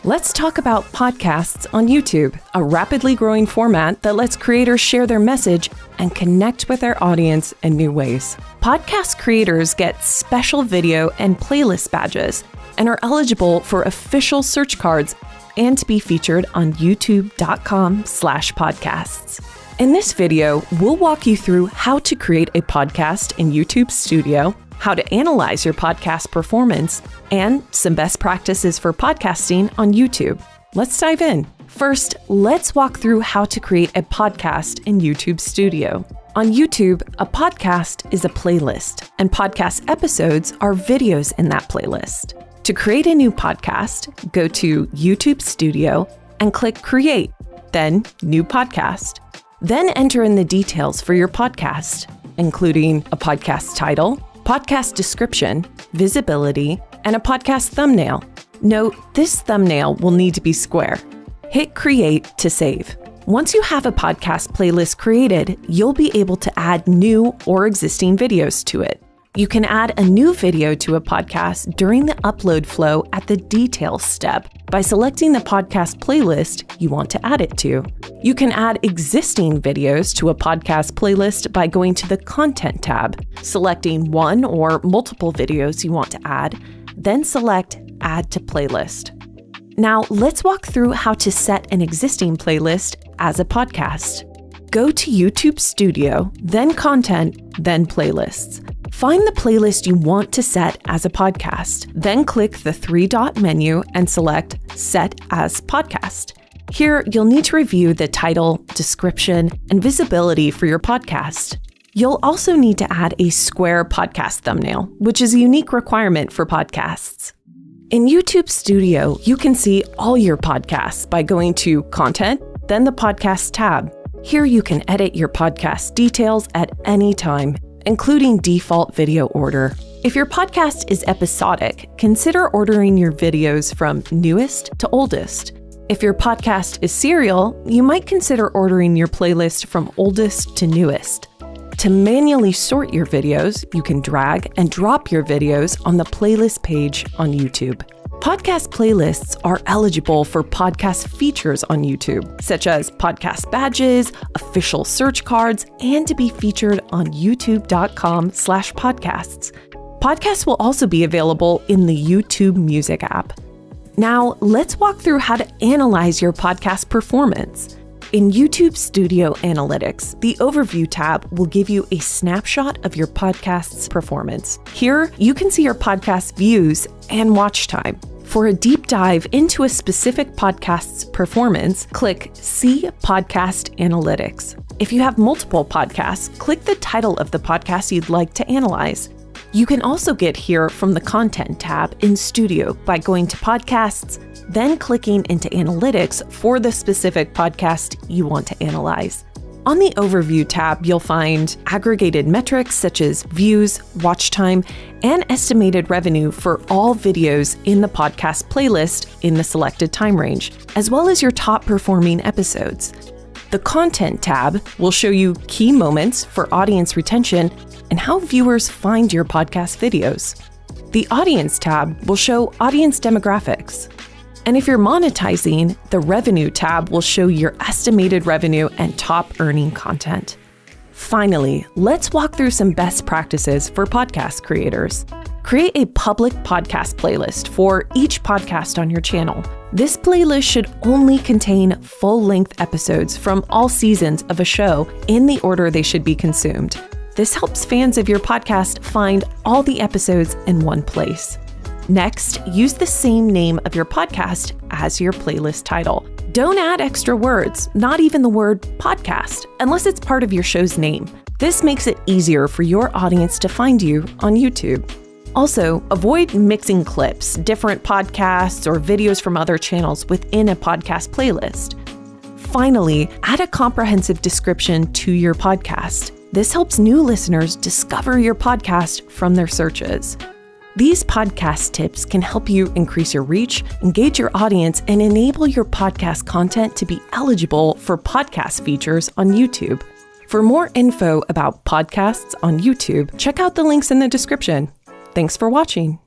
Let's talk about podcasts on YouTube, a rapidly growing format that lets creators share their message and connect with their audience in new ways. Podcast creators get special video and playlist badges and are eligible for official search cards and to be featured on youtube.com/podcasts. In this video, we'll walk you through how to create a podcast in YouTube Studio, how to analyze your podcast performance, and some best practices for podcasting on YouTube. Let's dive in. First, let's walk through how to create a podcast in YouTube Studio. On YouTube, a podcast is a playlist, and podcast episodes are videos in that playlist. To create a new podcast, go to YouTube Studio and click Create, then New Podcast. Then enter in the details for your podcast, including a podcast title, podcast description, visibility, and a podcast thumbnail. Note, this thumbnail will need to be square. Hit Create to save. Once you have a podcast playlist created, you'll be able to add new or existing videos to it. You can add a new video to a podcast during the upload flow at the Details step by selecting the podcast playlist you want to add it to. You can add existing videos to a podcast playlist by going to the Content tab, selecting one or multiple videos you want to add, then select Add to Playlist. Now, let's walk through how to set an existing playlist as a podcast. Go to YouTube Studio, then Content, then Playlists. Find the playlist you want to set as a podcast, then click the three-dot menu and select Set as Podcast. Here, you'll need to review the title, description, and visibility for your podcast. You'll also need to add a square podcast thumbnail, which is a unique requirement for podcasts. In YouTube Studio, you can see all your podcasts by going to Content, then the Podcast tab. Here you can edit your podcast details at any time, including default video order. If your podcast is episodic, consider ordering your videos from newest to oldest. If your podcast is serial, you might consider ordering your playlist from oldest to newest. To manually sort your videos, you can drag and drop your videos on the playlist page on YouTube. Podcast playlists are eligible for podcast features on YouTube, such as podcast badges, official search cards, and to be featured on youtube.com/podcasts. Podcasts will also be available in the YouTube Music app. Now, let's walk through how to analyze your podcast performance. In YouTube Studio Analytics, the Overview tab will give you a snapshot of your podcast's performance. Here, you can see your podcast views and watch time. For a deep dive into a specific podcast's performance, click See Podcast Analytics. If you have multiple podcasts, click the title of the podcast you'd like to analyze. You can also get here from the Content tab in Studio by going to Podcasts, then clicking into Analytics for the specific podcast you want to analyze. On the Overview tab, you'll find aggregated metrics such as views, watch time, and estimated revenue for all videos in the podcast playlist in the selected time range, as well as your top performing episodes. The Content tab will show you key moments for audience retention and how viewers find your podcast videos. The Audience tab will show audience demographics. And if you're monetizing, the Revenue tab will show your estimated revenue and top earning content. Finally, let's walk through some best practices for podcast creators. Create a public podcast playlist for each podcast on your channel. This playlist should only contain full-length episodes from all seasons of a show in the order they should be consumed. This helps fans of your podcast find all the episodes in one place. Next, use the same name of your podcast as your playlist title. Don't add extra words, not even the word podcast, unless it's part of your show's name. This makes it easier for your audience to find you on YouTube. Also, avoid mixing clips, different podcasts, or videos from other channels within a podcast playlist. Finally, add a comprehensive description to your podcast. This helps new listeners discover your podcast from their searches. These podcast tips can help you increase your reach, engage your audience, and enable your podcast content to be eligible for podcast features on YouTube. For more info about podcasts on YouTube, check out the links in the description. Thanks for watching.